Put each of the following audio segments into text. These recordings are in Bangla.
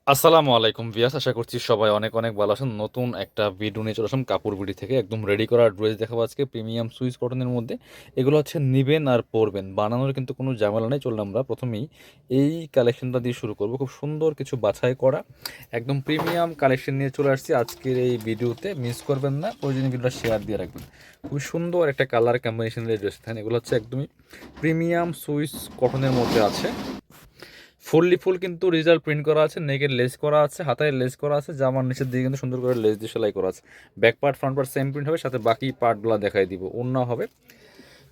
আসসালামু আলাইকুম ভিয়াস, আশা করছি সবাই অনেক অনেক ভালো আছেন। নতুন একটা ভিডিও নিয়ে চলে আসলাম কাপড় বিডি থেকে। একদম রেডি করা ড্রেস দেখাবো আজকে প্রিমিয়াম সুইস কটনের মধ্যে। এগুলো হচ্ছে নিবেন আর পরবেন, বানানোর কিন্তু কোনো ঝামেলা নেই। চলুন আমরা প্রথমেই এই কালেকশনটা দিয়ে শুরু করব। খুব সুন্দর কিছু বাছাই করা একদম প্রিমিয়াম কালেকশন নিয়ে চলে আসছি আজকের এই ভিডিওতে। মিস করবেন না, প্রয়োজনীয় ভিডিওটা শেয়ার দিয়ে রাখবেন। খুব সুন্দর একটা কালার কম্বিনেশনের ড্রেস থাকেন। এগুলো হচ্ছে একদমই প্রিমিয়াম সুইস কটনের মধ্যে আছে। ফুল কিন্তু রেজাল্ট প্রিন্ট করা আছে, নেকের লেস করা আছে, হাতায় লেস করা আছে, জামার নিচের দিকে কিন্তু সুন্দর করে লেস দিয়ে সেলাই করা আছে। Back part front part same print হবে, সাথে বাকি পার্টগুলো দেখাই দিব। ওড়না হবে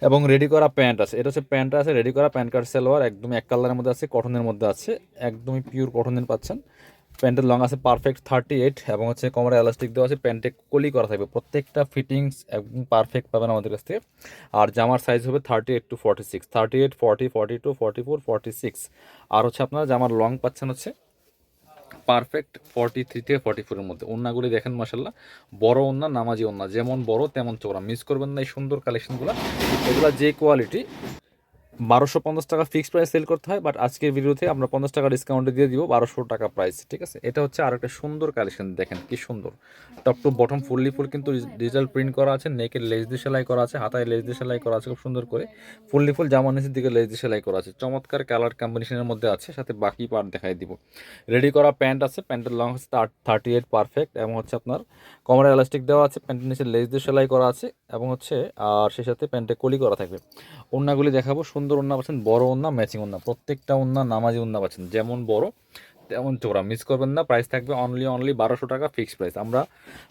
এবং রেডি করা প্যান্ট আছে। এটা হচ্ছে প্যান্টটা আছে, রেডি করা প্যান্ট কার্ড সালোয়ার একদমই এক কালারের মধ্যে আছে, কটনের মধ্যে আছে, একদমই পিওর কটনের পাচ্ছেন। প্যান্টের লং আছে পারফেক্ট 38 এবং হচ্ছে কোমরে এলাস্টিক দেওয়া আছে। প্যান্টে কলি করা থাকবে, প্রত্যেকটা ফিটিংস একদম পারফেক্ট পাবেন আমাদের কাছ থেকে। আর জামার সাইজ হবে 38 to 46, 38, 40, 42, 44, 46। আর হচ্ছে আপনারা জামার লং পাচ্ছেন হচ্ছে পারফেক্ট 43 থেকে 44-এর মধ্যে। ওন্নাগুলি দেখেন মাসাল্লাহ, বড় ওন্না, নামাজি ওন্না, যেমন বড় তেমন চওড়া। মিস করবেন না এই সুন্দর কালেকশনগুলো। এগুলো যে কোয়ালিটি 1250 টাকা ফিক্সড প্রাইস সেল করতে হয়, বাট আজকের ভিডিওতে আমরা 50 টাকা ডিসকাউন্টে দিয়ে দিব 1200 টাকা প্রাইস। ঠিক আছে, এটা হচ্ছে আর একটা সুন্দর কালেকশন। দেখেন কি সুন্দর, টপ টু বটম ফুল কিন্তু ডিজিটাল প্রিন্ট করা আছে, নেকের লেস দিয়ে সেলাই করা আছে, হাতায় লেস দিয়ে সেলাই করা আছে খুব সুন্দর করে। ফুল জামা নিচের দিকে লেস দিয়ে সেলাই করা আছে, চমৎকার কালার কম্বিনেশনের মধ্যে আছে, সাথে বাকি পার্ট দেখাই দিব। রেডি করা প্যান্ট আছে, প্যান্টের লং হচ্ছে 38 পারফেক্ট এবং হচ্ছে আপনার কোমরে এলাস্টিক দেওয়া আছে, প্যান্টের নিচে লেস দিয়ে সেলাই করা আছে এবং হচ্ছে আর সেই সাথে প্যান্টে কলি করা থাকবে। ওড়নাগুলি দেখাবো, সুন্দর ওড়না পাচ্ছেন, বড় ওড়না, ম্যাচিং ওড়না, প্রত্যেকটা ওড়না নামাজি ওড়না পাচ্ছেন, যেমন বড় তেমন চোরা। মিস করবেন না, প্রাইস থাকবে অনলি 1200 টাকা ফিক্সড প্রাইস। আমরা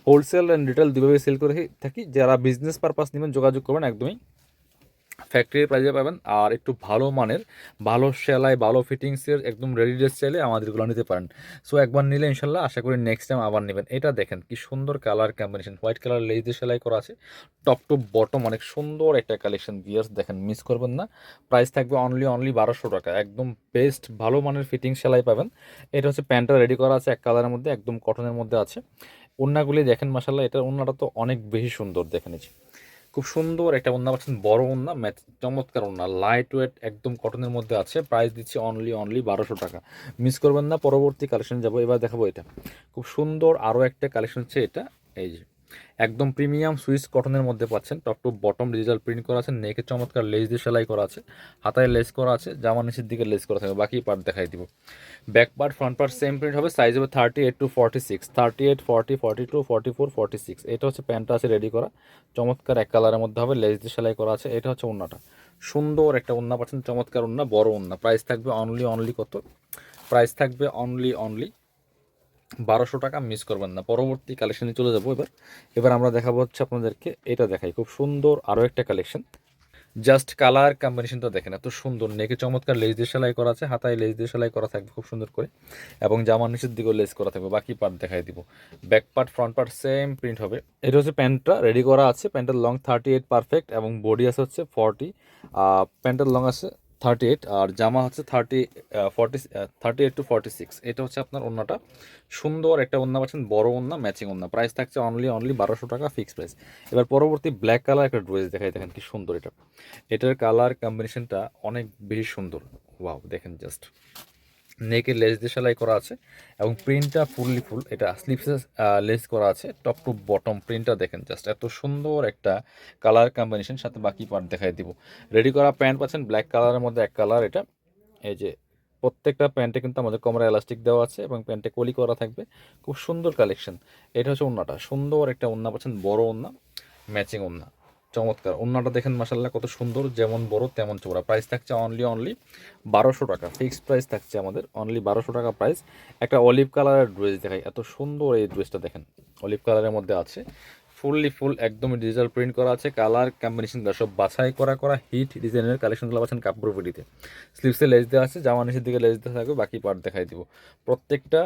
হোলসেল অ্যান্ড রিটেল দুভাবে সেল করে থাকি। যারা বিজনেস পারপাস নেবেন যোগাযোগ করবেন, একদমই ফ্যাক্টরির প্রাইজে পাবেন। আর একটু ভালো মানের, ভালো সেলাই, ভালো ফিটিংসের একদম রেডি ড্রেস চাইলে আমাদেরগুলো নিতে পারেন। সো একবার নিলে ইনশাল্লাহ আশা করি নেক্সট টাইম আবার নেবেন। এটা দেখেন কি সুন্দর colour combination, white colour less দিয়ে সেলাই করা আছে, টপ টু বটম অনেক সুন্দর একটা কালেকশন। ভিউয়ার্স দেখেন, মিস করবেন না। প্রাইস থাকবে অনলি 1200 টাকা। একদম বেস্ট ভালো মানের ফিটিং সেলাই পাবেন। এটা হচ্ছে প্যান্টটা রেডি করা আছে এক কালারের মধ্যে, একদম কটনের মধ্যে আছে। ওড়নাগুলি দেখেন মাসাল্লাহ, এটার ওড়নাটা তো অনেক বেশি সুন্দর। দেখেন এই যে, খুব সুন্দর একটা ওড়না পাচ্ছেন, বড় ওড়না, চমৎকার ওড়না, লাইট ওয়েট একদম কটনের মধ্যে আছে। প্রাইস দিচ্ছি অনলি 1200 টাকা। মিস করবেন না, পরবর্তী কালেকশন যাবো। এবার দেখাবো এটা খুব সুন্দর আরও একটা কালেকশন হচ্ছে এটা। এই যে একদম প্রিমিয়াম সুইস কটনের মধ্যে পাচ্ছেন, top to bottom digital print করা আছে, নেকে চমৎকার লেস দিয়ে সেলাই করা আছে, হাতায় লেস করা আছে, জামার নিচের দিকে লেস করা থাকবে। বাকি পার্ট দেখাই দিব। Back part front part same print হবে, সাইজ হবে 38 to 46, 38, 40, 42, 44, 46। এটা হচ্ছে প্যান্টটা আছে রেডি করা, চমৎকার এক কালারের মধ্যে হবে, লেস দিয়ে সেলাই করা আছে। এটা হচ্ছে ওড়নাটা, সুন্দর একটা ওড়না পাচ্ছেন, চমৎকার ওড়না, বড় ওড়না। প্রাইস থাকবে অনলি কত? প্রাইস থাকবে অনলি 1200 টাকা। মিস করবেন না, পরবর্তী কালেকশনে চলে যাবো। এবার আমরা দেখাবো হচ্ছে আপনাদেরকে, এটা দেখাই খুব সুন্দর আরও একটা কালেকশন। জাস্ট কালার কম্বিনেশনটা দেখেন, এত সুন্দর। নেকে চমৎকার লেস দিয়ে সেলাই করা আছে, হাতায় লেস দিয়ে সেলাই করা থাকবে খুব সুন্দর করে, এবং জামার নিচের দিকেও লেস করা থাকবে। বাকি পার্ট দেখাই দিব। Back part front part same print হবে। এটা হচ্ছে প্যান্টটা রেডি করা আছে, প্যান্টের লং 38 পারফেক্ট এবং বডি আছে হচ্ছে 40। প্যান্টের লং আছে 38 আর জামা হচ্ছে 38 to 46। এটা হচ্ছে আপনার ওড়নাটা, সুন্দর একটা ওড়না পাচ্ছেন, বড় ওড়না, ম্যাচিং ওড়না। প্রাইস থাকছে অনলি 1200 টাকা ফিক্সড প্রাইস। এবার পরবর্তী ব্ল্যাক কালার একটা ড্রেস দেখাই, দেখেন কি সুন্দর এটা। এটার কালার কম্বিনেশনটা অনেক বেশি সুন্দর। ওয়াও দেখেন জাস্ট, নেকের লেস দিয়ে সেলাই করা আছে এবং প্রিন্টটা ফুল। এটা স্লিভসে লেস করা আছে, টপ টু বটম প্রিন্টটা দেখেন জাস্ট, এত সুন্দর একটা কালার কম্বিনেশন। সাথে বাকি পার্ট দেখাই দিব। রেডি করা প্যান্ট পাচ্ছেন ব্ল্যাক কালারের মধ্যে এক কালার এটা। এই যে প্রত্যেকটা প্যান্টে কিন্তু আমাদের কোমরে এলাস্টিক দেওয়া আছে এবং প্যান্টে কলি করা থাকবে, খুব সুন্দর কালেকশন। এটা হচ্ছে ওড়নাটা, সুন্দর একটা ওড়না পাচ্ছেন, বড় ওড়না, ম্যাচিং ওড়না, চমৎকার। ওড়নাটা দেখেন মাসাল্লাহ কত সুন্দর, যেমন বড় তেমন চওড়া। প্রাইস থাকছে অনলি 1200 টাকা ফিক্সড প্রাইস থাকছে আমাদের, অনলি 1200 টাকা প্রাইস। একটা অলিভ কালারের ড্রেস দেখাই, এত সুন্দর এই ড্রেসটা দেখেন, অলিভ কালারের মধ্যে আছে, ফুল একদমই ডিজিটাল প্রিন্ট করা আছে। কালার কম্বিনেশনগুলো সব বাছাই করা হিট ডিজাইনের কালেকশনগুলো পাচ্ছেন কাপড় পিটিতে। স্লিভসে লেস দেওয়া আছে, জামা নিচের দিকে লেস দেওয়া থাকবে। বাকি পার্ট দেখাই দিব। প্রত্যেকটা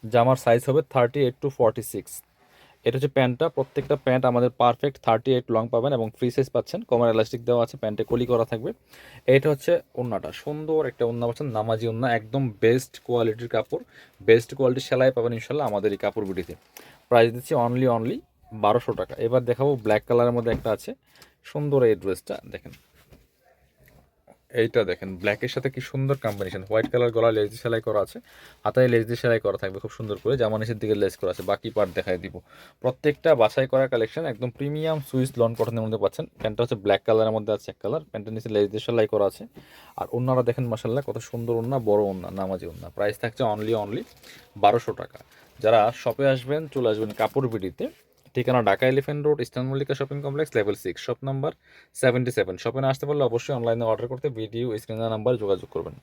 জামার সাইজ হবে 38 to 46। এটা হচ্ছে প্যান্টটা, প্রত্যেকটা প্যান্ট আমাদের পারফেক্ট 38 লং পাবেন এবং ফ্রি সাইজ পাচ্ছেন, কমার এলাস্টিক দেওয়া আছে, প্যান্টে কলি করা থাকবে। এইটা হচ্ছে ওড়নাটা, সুন্দর একটা ওড়না পাচ্ছেন, নামাজি ওড়না, একদম বেস্ট কোয়ালিটির কাপড়, বেস্ট কোয়ালিটির সেলাই পাবেন ইনশাল্লাহ আমাদের এই কাপড় বিটিতে। প্রাইস দিচ্ছি অনলি 1200 টাকা। এবার দেখাবো ব্ল্যাক কালারের মধ্যে একটা আছে, সুন্দর এই ড্রেসটা দেখেন, এইটা দেখেন ব্ল্যাকের সাথে কি সুন্দর কম্বিনেশন, হোয়াইট কালার গলা লেস দিয়ে সেলাই করা আছে, হাতায় লেস দিয়ে সেলাই করা থাকবে খুব সুন্দর করে, জামা নিচের দিকে লেস করা আছে, বাকি পার্ট দেখাই দিব। প্রত্যেকটা বাছাই করা কালেকশন, একদম প্রিমিয়াম সুইস লন কটনের মধ্যে পাচ্ছেন। প্যান্টটা হচ্ছে ব্ল্যাক কালারের মধ্যে আছে এক কালার, প্যান্টের নিচে লেস দিয়ে সেলাই করা আছে। আর ওন্নারা দেখেন মাসাল্লাহ কত সুন্দর ওন্না, বড় ওন্না, নামাজি ওন্না। প্রাইস থাকছে অনলি 1200 টাকা। যারা শপে আসবেন চলে আসবেন কাপড় বিডিতে, ঠিকানা Dhaka elephant road, eastern Mallika shopping complex, level 6, shop number 77। শপে না আসতে পারলে অবশ্যই অনলাইনে অর্ডার করতে ভিডিও স্ক্রিনের নাম্বার যোগাযোগ করবেন।